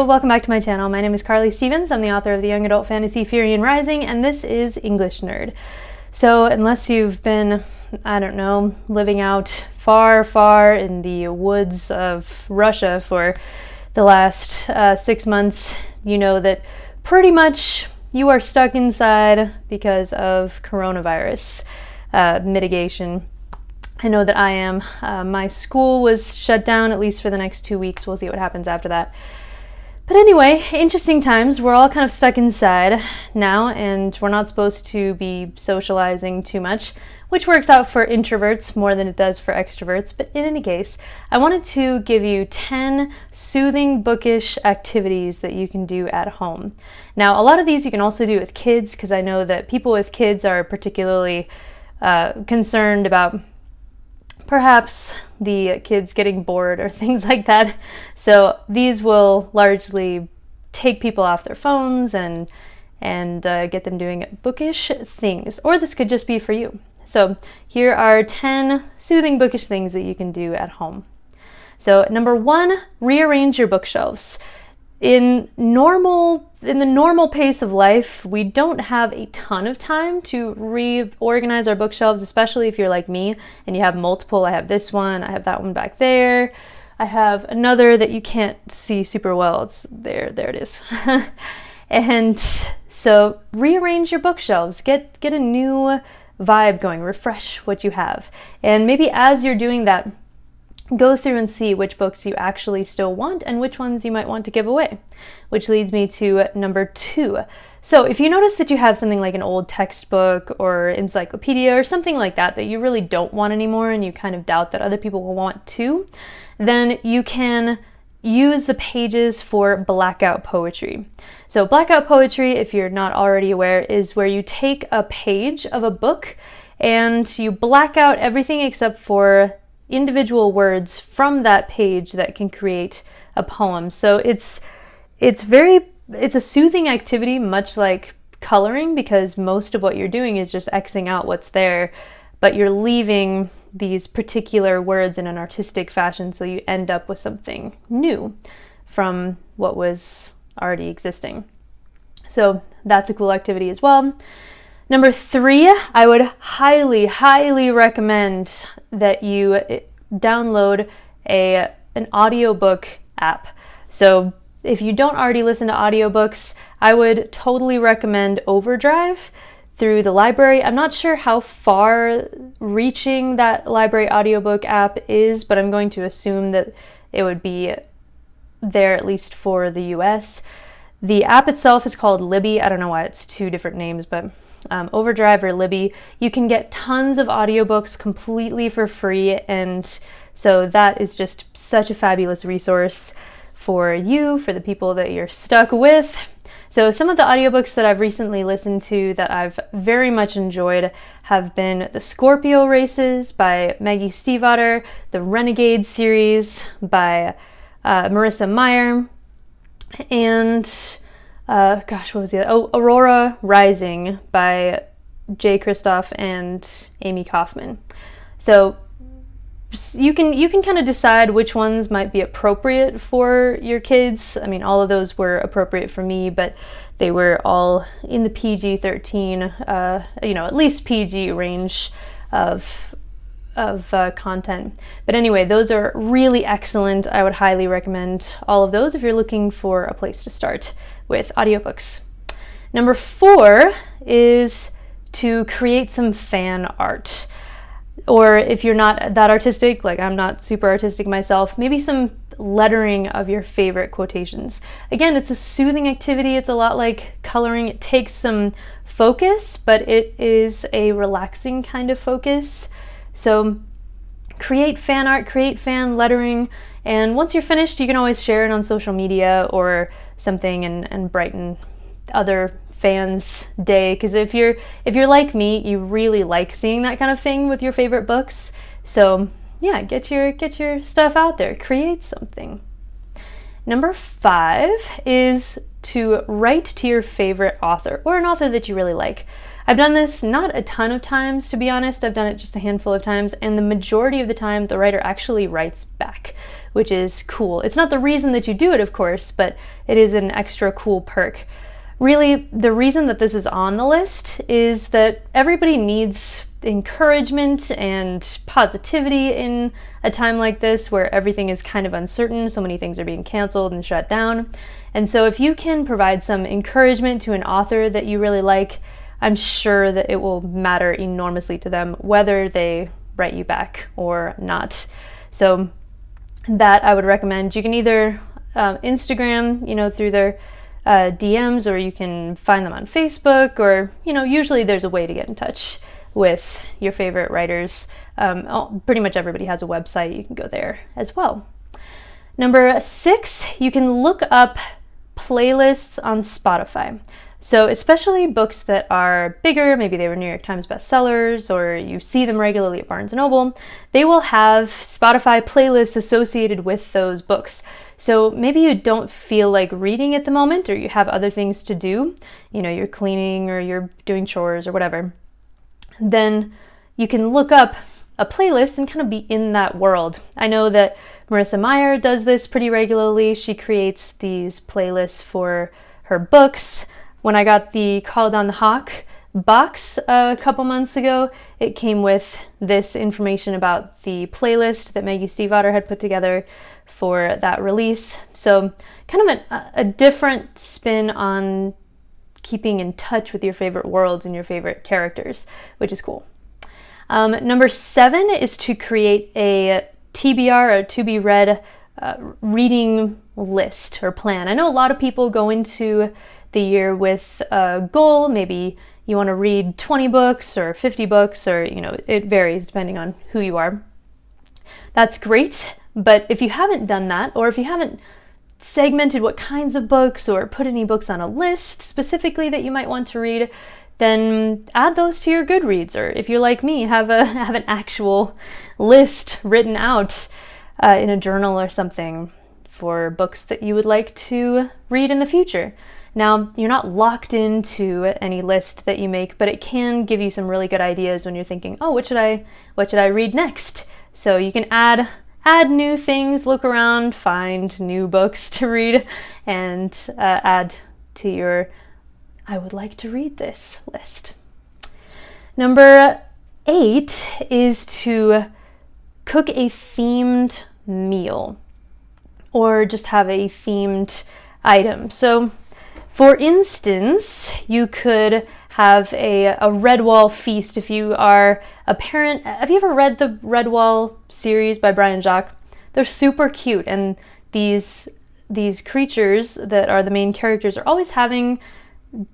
Hello, welcome back to my channel. My name is Carly Stevens. I'm the author of the young adult fantasy Firian Rising, and this is English Nerd. So unless you've been, I don't know, living out far, far in the woods of Russia for the last 6 months, you know that pretty much you are stuck inside because of coronavirus mitigation. I know that I am. My school was shut down, at least for the next 2 weeks. We'll see what happens after that. But anyway, interesting times. We're all kind of stuck inside now, and we're not supposed to be socializing too much, which works out for introverts more than it does for extroverts. But in any case, I wanted to give you 10 soothing bookish activities that you can do at home. Now, a lot of these you can also do with kids, because I know that people with kids are particularly concerned about perhaps the kids getting bored or things like that. So these will largely take people off their phones and get them doing bookish things. Or this could just be for you. So here are 10 soothing bookish things that you can do at home. So number 1, rearrange your bookshelves. In the normal pace of life, we don't have a ton of time to reorganize our bookshelves, especially if you're like me and you have multiple. I have this one, I have that one back there, I have another that you can't see super well. It's there it is. And so rearrange your bookshelves, get a new vibe going, refresh what you have. And maybe as you're doing that, go through and see which books you actually still want and which ones you might want to give away, which leads me to number 2. So if you notice that you have something like an old textbook or encyclopedia or something like that that you really don't want anymore and you kind of doubt that other people will want too, then you can use the pages for blackout poetry. So blackout poetry, if you're not already aware, is where you take a page of a book and you black out everything except for individual words from that page that can create a poem. So it's a soothing activity, much like coloring, because most of what you're doing is just Xing out what's there, but you're leaving these particular words in an artistic fashion, so you end up with something new from what was already existing. So that's a cool activity as well. Number 3, I would highly, highly recommend that you download an audiobook app. So if you don't already listen to audiobooks, I would totally recommend Overdrive through the library. I'm not sure how far reaching that library audiobook app is, but I'm going to assume that it would be there at least for the US. The app itself is called Libby. I don't know why it's 2 different names, but Overdrive or Libby. You can get tons of audiobooks completely for free, and so that is just such a fabulous resource for you, for the people that you're stuck with. So some of the audiobooks that I've recently listened to that I've very much enjoyed have been The Scorpio Races by Maggie Stiefvater, the Renegade series by Marissa Meyer, and what was the other? Aurora Rising by Jay Kristoff and Amy Kaufman. So you can kind of decide which ones might be appropriate for your kids. I mean, all of those were appropriate for me, but they were all in the PG-13, at least PG range of content. But anyway, those are really excellent. I would highly recommend all of those if you're looking for a place to start with audiobooks. Number 4 is to create some fan art. Or if you're not that artistic, like I'm not super artistic myself, maybe some lettering of your favorite quotations. Again, it's a soothing activity. It's a lot like coloring. It takes some focus, but it is a relaxing kind of focus. So create fan art, create fan lettering, and once you're finished, you can always share it on social media or something and brighten other fans' day. Because if you're like me, you really like seeing that kind of thing with your favorite books. So yeah, get your stuff out there, create something. Number 5 is to write to your favorite author or an author that you really like. I've done this not a ton of times, to be honest. I've done it just a handful of times, and the majority of the time the writer actually writes back, which is cool. It's not the reason that you do it, of course, but it is an extra cool perk. Really, the reason that this is on the list is that everybody needs encouragement and positivity in a time like this where everything is kind of uncertain, so many things are being canceled and shut down. And so if you can provide some encouragement to an author that you really like, I'm sure that it will matter enormously to them whether they write you back or not. So that I would recommend. You can either Instagram, through their DMs, or you can find them on Facebook, or, usually there's a way to get in touch with your favorite writers. Pretty much everybody has a website. You can go there as well. Number 6, you can look up playlists on Spotify. So especially books that are bigger, maybe they were New York Times bestsellers, or you see them regularly at Barnes & Noble, they will have Spotify playlists associated with those books. So maybe you don't feel like reading at the moment, or you have other things to do, you're cleaning or you're doing chores or whatever, then you can look up a playlist and kind of be in that world. I know that Marissa Meyer does this pretty regularly. She creates these playlists for her books. When I got the Call Down the Hawk box a couple months ago, it came with this information about the playlist that Maggie Stiefvater had put together for that release. So kind of a different spin on keeping in touch with your favorite worlds and your favorite characters, which is cool. Number 7 is to create a TBR, or to be read, reading list or plan. I know a lot of people go into the year with a goal. Maybe you want to read 20 books or 50 books, or it varies depending on who you are. That's great, but if you haven't done that, or if you haven't segmented what kinds of books or put any books on a list specifically that you might want to read, then add those to your Goodreads, or if you're like me, have an actual list written out in a journal or something for books that you would like to read in the future. Now, you're not locked into any list that you make, but it can give you some really good ideas when you're thinking, oh, what should I read next? So you can add new things, look around, find new books to read, and add to your I would like to read this list. Number 8 is to cook a themed meal, or just have a themed item. So for instance, you could have a Redwall feast if you are a parent. Have you ever read the Redwall series by Brian Jacques? They're super cute, and these creatures that are the main characters are always having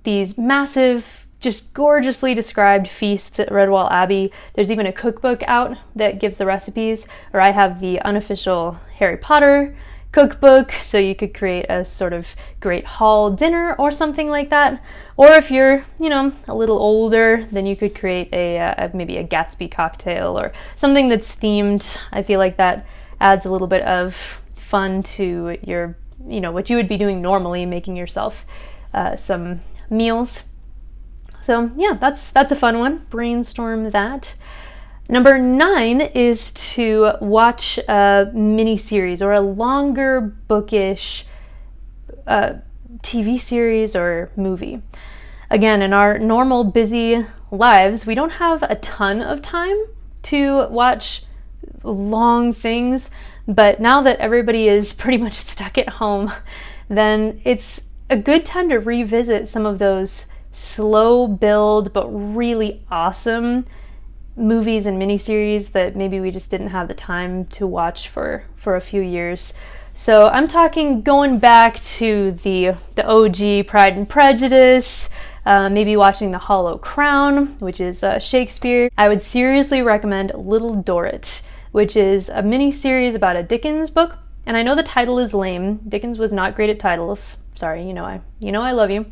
these massive, just gorgeously described feasts at Redwall Abbey. There's even a cookbook out that gives the recipes, or I have the unofficial Harry Potter cookbook, so you could create a sort of great hall dinner or something like that. Or if you're, a little older, then you could create maybe a Gatsby cocktail or something that's themed. I feel like that adds a little bit of fun to your, what you would be doing normally, making yourself some meals. So yeah, that's a fun one. Brainstorm that. Number 9 is to watch a mini-series or a longer bookish TV series or movie. Again, in our normal busy lives, we don't have a ton of time to watch long things, but now that everybody is pretty much stuck at home, then it's a good time to revisit some of those slow build but really awesome movies and miniseries that maybe we just didn't have the time to watch for a few years. So I'm talking going back to the OG Pride and Prejudice, maybe watching The Hollow Crown, which is Shakespeare. I would seriously recommend Little Dorrit, which is a mini-series about a Dickens book. And I know the title is lame. Dickens was not great at titles. Sorry, I love you.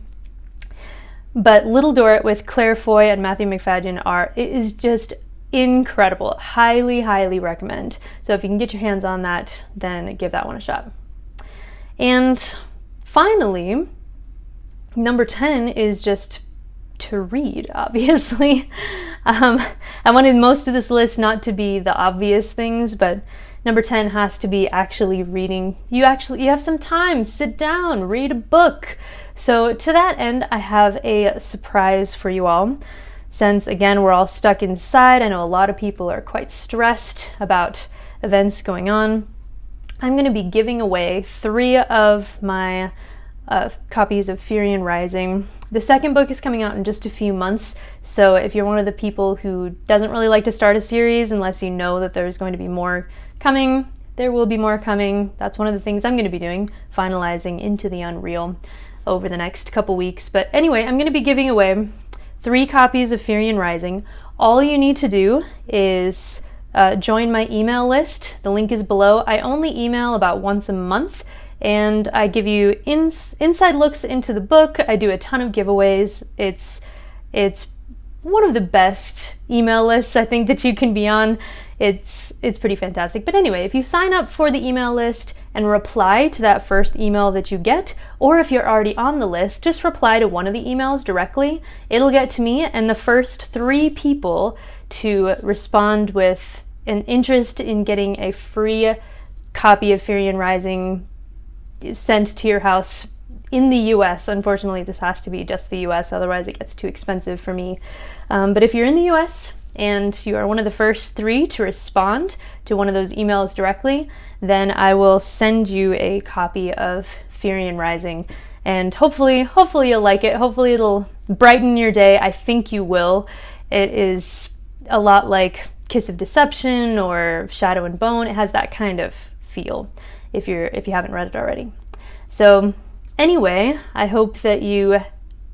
But Little Dorrit with Claire Foy and Matthew Macfadyen it is just incredible. Highly, highly recommend. So if you can get your hands on that, then give that one a shot. And finally, number 10 is just to read, obviously. I wanted most of this list not to be the obvious things, but number 10 has to be actually reading. You have some time, sit down, read a book. So to that end, I have a surprise for you all. Since, again, we're all stuck inside, I know a lot of people are quite stressed about events going on. I'm going to be giving away 3 of my copies of Firian Rising. The second book is coming out in just a few months, so if you're one of the people who doesn't really like to start a series unless you know that there's going to be more coming, there will be more coming. That's one of the things I'm going to be doing, finalizing Into the Unreal over the next couple weeks. But anyway, I'm going to be giving away 3 copies of Firian Rising. All you need to do is join my email list. The link is below. I only email about once a month, and I give you inside looks into the book. I do a ton of giveaways. It's one of the best email lists I think that you can be on. It's pretty fantastic. But anyway, if you sign up for the email list and reply to that first email that you get, or if you're already on the list, just reply to one of the emails directly. It'll get to me, and the first 3 people to respond with an interest in getting a free copy of Firian Rising sent to your house in the US. Unfortunately, this has to be just the US, otherwise it gets too expensive for me. But if you're in the US and you are one of the first 3 to respond to one of those emails directly, then I will send you a copy of Firian Rising. And hopefully you'll like it. Hopefully it'll brighten your day. I think you will. It is a lot like Kiss of Deception or Shadow and Bone. It has that kind of feel if you haven't read it already. So anyway, I hope that you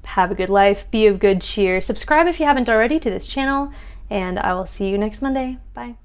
have a good life, be of good cheer. Subscribe if you haven't already to this channel, and I will see you next Monday. Bye.